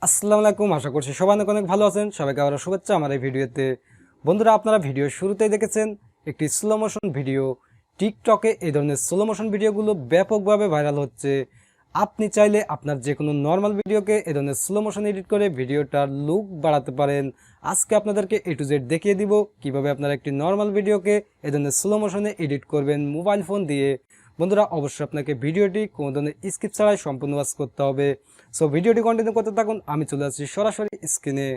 আসসালামু আলাইকুম, আশা করছি সবাই অনেক অনেক ভালো আছেন। সবাইকে আবার শুভেচ্ছা আমার এই ভিডিওতে। বন্ধুরা, আপনারা ভিডিও শুরুতেই দেখেছেন একটি স্লো মোশন ভিডিও। টিকটকে এই ধরনের স্লো মোশন ভিডিওগুলো ব্যাপকভাবে ভাইরাল হচ্ছে। আপনি চাইলে আপনার যে কোনো নর্মাল ভিডিওকে এই ধরনের স্লো মোশন এডিট করে ভিডিওটার লুক বাড়াতে পারেন। আজকে আপনাদেরকে এ টু জেড দেখিয়ে দিব কিভাবে আপনারা একটি নর্মাল ভিডিওকে এই ধরনের স্লো মোশনে এডিট করবেন মোবাইল ফোন দিয়ে। বন্ধুরা, অবশ্যই আপনাকে ভিডিওটি কোনো ধরনের স্কিপ ছাড়াই সম্পূর্ণ ওয়াচ করতে হবে। সো ভিডিওটি কন্টিনিউ করতে থাকুন, আমি চলে আসছি সরাসরি স্ক্রিনে।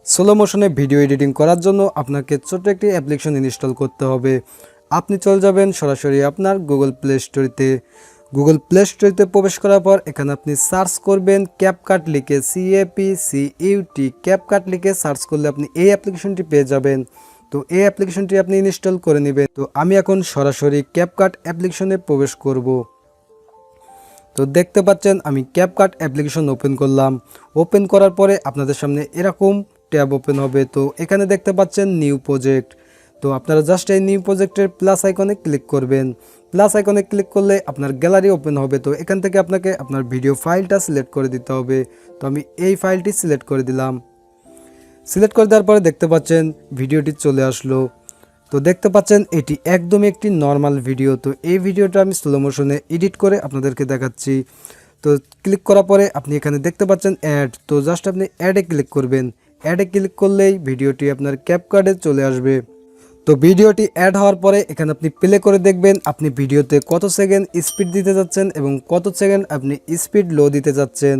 স্লো মোশনে ভিডিও এডিটিং করার জন্য আপনাকে ছোট্ট একটি অ্যাপ্লিকেশন ইনস্টল করতে হবে। আপনি চলে যাবেন সরাসরি আপনার গুগল প্লে স্টোরিতে প্রবেশ করার পর এখানে আপনি সার্চ করবেন ক্যাপকাট লিখে, CAPCUT ক্যাপকাট লিখে সার্চ করলে আপনি এই অ্যাপ্লিকেশনটি পেয়ে যাবেন। তো এই অ্যাপ্লিকেশনটি আপনি ইনস্টল করে নেবেন। তো আমি এখন সরাসরি ক্যাপকাট অ্যাপ্লিকেশনে প্রবেশ করব। তো দেখতে পাচ্ছেন আমি ক্যাপকাট অ্যাপ্লিকেশন ওপেন করলাম। ওপেন করার পরে আপনাদের সামনে এরকম ট্যাব ওপেন হবে। তো এখানে দেখতে পাচ্ছেন নিউ প্রজেক্ট। তো আপনারা জাস্ট এই নিউ প্রজেক্টের প্লাস আইকনে ক্লিক করবেন। প্লাস আইকনে ক্লিক করলে আপনার গ্যালারি ওপেন হবে। তো এখান থেকে আপনাকে আপনার ভিডিও ফাইলটা সিলেক্ট করে দিতে হবে। তো আমি এই ফাইলটি সিলেক্ট করে দিলাম। সিলেক্ট করে দেওয়ার পরে দেখতে পাচ্ছেন ভিডিওটি চলে আসলো। তো দেখতে পাচ্ছেন এটি একদমই একটি নর্মাল ভিডিও। তো এই ভিডিওটা আমি স্লো মোশনে এডিট করে আপনাদেরকে দেখাচ্ছি। তো ক্লিক করার পরে আপনি এখানে দেখতে পাচ্ছেন অ্যাড। তো জাস্ট আপনি অ্যাডে ক্লিক করবেন। অ্যাডে ক্লিক করলেই ভিডিওটি আপনার ক্যাপকাটে চলে আসবে। তো ভিডিওটি অ্যাড হওয়ার পরে এখানে আপনি প্লে করে দেখবেন আপনি ভিডিওতে কত সেকেন্ড স্পিড দিতে যাচ্ছেন এবং কত সেকেন্ড আপনি স্পিড লো দিতে যাচ্ছেন।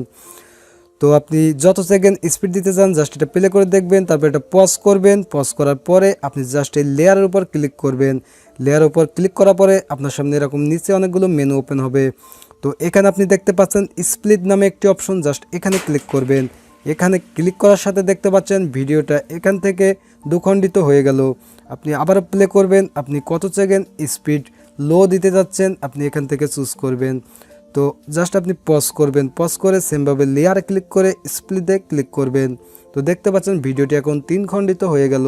তো আপনি যত সেকেন্ড স্পিড দিতে চান জাস্ট এটা প্লে করে দেখবেন, তারপর এটা পজ করবেন। পজ করার পরে আপনি জাস্ট এই লেয়ারের উপর ক্লিক করবেন। লেয়ারের উপর ক্লিক করার পরে আপনার সামনে এরকম নিচে অনেকগুলো মেনু ওপেন হবে। তো এখানে আপনি দেখতে পাচ্ছেন স্প্লিট নামে একটি অপশন, জাস্ট এখানে ক্লিক করবেন। এখানে ক্লিক করার সাথে দেখতে পাচ্ছেন ভিডিওটা এখান থেকে দুখণ্ডিত হয়ে গেল। আপনি আবারও প্লে করবেন, আপনি কত সেকেন্ড স্পিড লো দিতে যাচ্ছেন আপনি এখান থেকে চুজ করবেন। তো জাস্ট আপনি পজ করবেন, পজ করে সেমভাবে লেয়ারে ক্লিক করে স্প্লিটে ক্লিক করবেন। তো দেখতে পাচ্ছেন ভিডিওটি এখন 3 খণ্ডিত হয়ে গেল।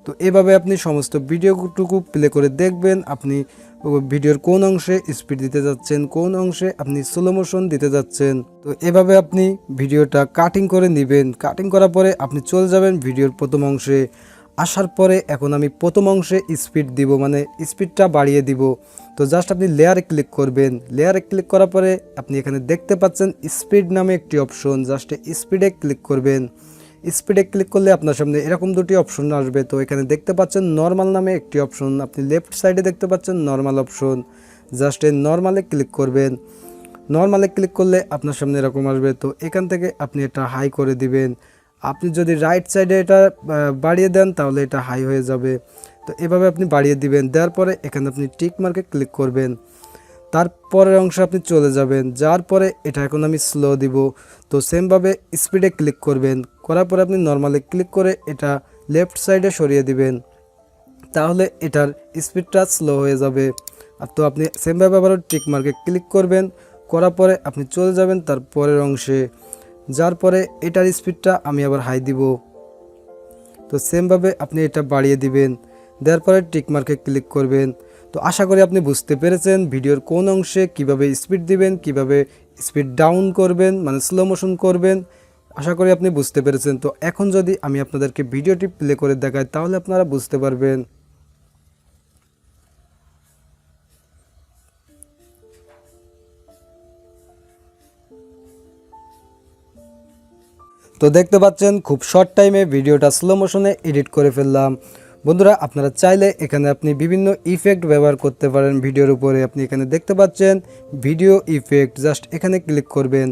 তো এভাবে আপনি সমস্ত ভিডিওটুকু প্লে করে দেখবেন আপনি ভিডিওর কোন অংশে স্পিড দিতে যাচ্ছেন, কোন অংশে আপনি স্লো মোশন দিতে যাচ্ছেন। তো এভাবে আপনি ভিডিওটা কাটিং করে নেবেন। কাটিং করার পরে আপনি চলে যাবেন ভিডিওর প্রথম অংশে। আসার পরে এখন আমি প্রথম অংশে স্পিড দিব, মানে স্পিডটা বাড়িয়ে দিব। তো জাস্ট আপনি লেয়ারে ক্লিক করবেন। লেয়ারে ক্লিক করার পরে আপনি এখানে দেখতে পাচ্ছেন স্পিড নামে একটি অপশন, জাস্ট স্পিডে ক্লিক করবেন। স্পিডে ক্লিক করলে আপনার সামনে এরকম দুটি অপশন আসবে। তো এখানে দেখতে পাচ্ছেন নর্মাল নামে একটি অপশন, আপনি লেফট সাইডে দেখতে পাচ্ছেন নর্মাল অপশন, জাস্ট এই নর্মালে ক্লিক করবেন। নর্মালে ক্লিক করলে আপনার সামনে এরকম আসবে। তো এখান থেকে আপনি এটা হাই করে দিবেন। আপনি যদি রাইট সাইডে এটা বাড়িয়ে দেন তাহলে এটা হাই হয়ে যাবে। তো এভাবে আপনি বাড়িয়ে দিবেন। দেওয়ার পরে এখানে আপনি টিক মার্কে ক্লিক করবেন। তারপরের অংশে আপনি চলে যাবেন। যাওয়ার পরে এটা এখন আমি স্লো দিব। তো সেমভাবে স্পিডে ক্লিক করবেন। করার পরে আপনি নর্মালে ক্লিক করে এটা লেফট সাইডে সরিয়ে দিবেন, তাহলে এটার স্পিডটা স্লো হয়ে যাবে। আর তো আপনি সেমভাবে আবারও টিক মার্কে ক্লিক করবেন। করার পরে আপনি চলে যাবেন তার পরের অংশে। যার পরে এটার স্পিডটা আমি আবার হাই দিব। তো সেমভাবে আপনি এটা বাড়িয়ে দিবেন। দেওয়ার পরে টিক মার্কে ক্লিক করবেন। তো আশা করি আপনি বুঝতে পেরেছেন ভিডিওর কোন অংশে কিভাবে স্পিড দিবেন, কিভাবে স্পিড ডাউন করবেন, মানে স্লো মোশন করবেন। আশা করি আপনি বুঝতে পেরেছেন। তো এখন যদি আমি আপনাদেরকে ভিডিওটি প্লে করে দেখাই তাহলে আপনারা বুঝতে পারবেন। তো দেখতে পাচ্ছেন খুব শর্ট টাইমে ভিডিওটা স্লো মোশনে এডিট করে ফেললাম। বন্ধুরা, আপনারা চাইলে এখানে আপনি বিভিন্ন ইফেক্ট ব্যবহার করতে পারেন ভিডিওর উপরে। আপনি এখানে দেখতে পাচ্ছেন ভিডিও ইফেক্ট, জাস্ট এখানে ক্লিক করবেন।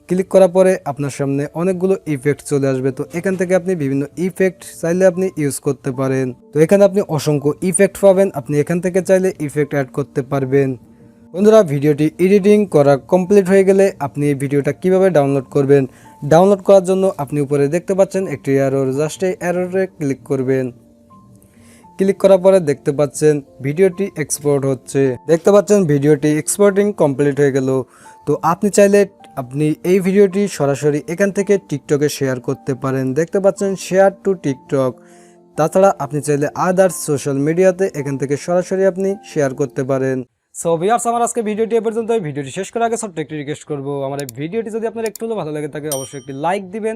ক্লিক করার পরে আপনার সামনে অনেকগুলো ইফেক্ট চলে আসবে। তো এখান থেকে আপনি বিভিন্ন ইফেক্ট চাইলে আপনি ইউজ করতে পারেন। তো এখানে আপনি অসংখ্য ইফেক্ট পাবেন, আপনি এখান থেকে চাইলে ইফেক্ট অ্যাড করতে পারবেন। বন্ধুরা, ভিডিওটি এডিটিং করা কমপ্লিট হয়ে গেলে আপনি এই ভিডিওটা কিভাবে ডাউনলোড করবেন। ডাউনলোড করার জন্য আপনি উপরে দেখতে পাচ্ছেন একটি অ্যারো, জাস্ট এই অ্যারোতে ক্লিক করবেন। ক্লিক করার পরে দেখতে পাচ্ছেন ভিডিওটি এক্সপোর্ট হচ্ছে। দেখতে পাচ্ছেন ভিডিওটি এক্সপোর্টিং কমপ্লিট হয়ে গেল। তো আপনি চাইলে আপনি এই ভিডিওটি সরাসরি এখান থেকে টিকটকে শেয়ার করতে পারেন। দেখতে পাচ্ছেন শেয়ার টু টিকটক। তাছাড়া আপনি চাইলে আদার্স সোশ্যাল মিডিয়াতে এখান থেকে সরাসরি আপনি শেয়ার করতে পারেন। সো ভিউয়ার্স, আমার আজকে ভিডিওটি এ পর্যন্ত। ভিডিওটি শেষ করার আগে ছোট্ট একটি রিকোয়েস্ট করবো, আমার এই ভিডিওটি যদি আপনার একটু হলেও ভালো লাগে থাকে অবশ্যই একটি লাইক দিবেন